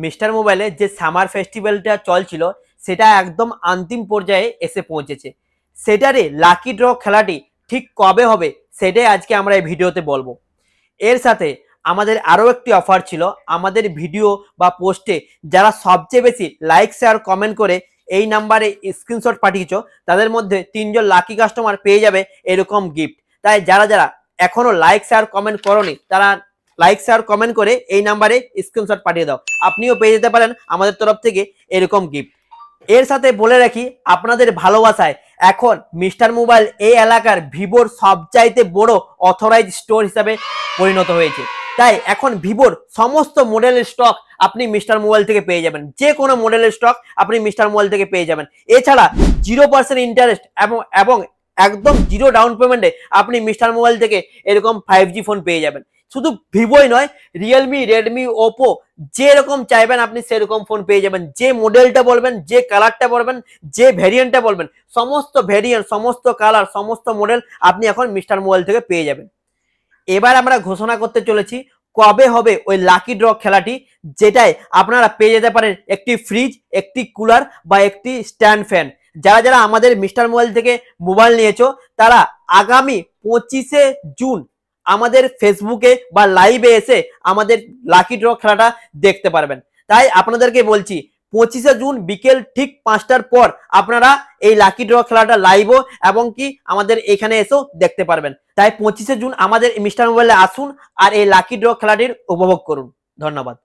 Mister মোবাইলে যে summer ফেস্টিভ্যালটা চলছিল সেটা একদম অন্তিম পর্যায়ে এসে পৌঁছেছে। সেটারে লাকি ড্র খেলাটি ঠিক কবে হবে সেটাই আজকে আমরা এই ভিডিওতে বলবো। এর সাথে আমাদের আরও একটি অফার ছিল, আমাদের ভিডিও বা পোস্টে যারা সবচেয়ে বেশি লাইক শেয়ার কমেন্ট করে এই নাম্বারে স্ক্রিনশট পাঠিয়েছো তাদের মধ্যে 3 জন লাকি কাস্টমার পেয়ে যাবে এরকম গিফট। তাই যারা যারা এখনো লাইক শেয়ার কমেন্ট করোনি তারা লাইক শেয়ার কমেন্ট করে এই নাম্বারে স্ক্রিনশট পাঠিয়ে দাও, আপনিও পেয়ে যেতে পারেন আমাদের তরফ থেকে এরকম গিফট। এর সাথে বলে রাখি, আপনাদের ভালোবাসায় এখন মিস্টার মোবাইল এই এলাকার ভিভোর সবচাইতে বড় অথরাইজ স্টোর হিসাবে পরিণত হয়েছে। তাই এখন ভিভোর সমস্ত মডেলের স্টক আপনি মিস্টার মোবাইল থেকে পেয়ে যাবেন, যে কোনো মডেলের স্টক আপনি মিস্টার মোবাইল থেকে পেয়ে যাবেন। এছাড়া 0% ইন্টারেস্ট এবং একদম 0 ডাউন পেমেন্টে আপনি মিস্টার মোবাইল থেকে এরকম 5G ফোন পেয়ে যাবেন। শুধু ভিভোই নয়, রিয়েলমি, রেডমি, ওপো যেরকম চাইবেন আপনি সেরকম ফোন পেয়ে যাবেন। যে মডেলটা বলবেন, যে কালারটা বলবেন, যে ভ্যারিয়েন্টটা বলবেন, সমস্ত ভ্যারিয়েন্ট, সমস্ত কালার, সমস্ত মডেল আপনি এখন মিস্টার মোবাইল থেকে পেয়ে যাবেন। এবার আমরা ঘোষণা করতে চলেছি কবে হবে ওই লাকি ড্র খেলাটি, যেটায় আপনারা পেয়ে যেতে পারেন একটি ফ্রিজ, একটি কুলার বা একটি স্ট্যান্ড ফ্যান। যারা যারা আমাদের মিস্টার মোবাইল থেকে মোবাইল নিয়েছো তারা আগামী 25শে জুন আমাদের ফেসবুকে বা লাইভে এসে আমাদের লাকি ড্র খেলাটা দেখতে পারবেন। তাই আপনাদেরকে বলছি 25শে জুন বিকেল ঠিক 5টার পর আপনারা এই লাকি ড্র খেলাটা লাইভও এবং কি আমাদের এখানে এসেও দেখতে পারবেন। তাই 25শে জুন আমাদের মিস্টার মোবাইলে আসুন আর এই লাকি ড্র খেলাটির উপভোগ করুন। ধন্যবাদ।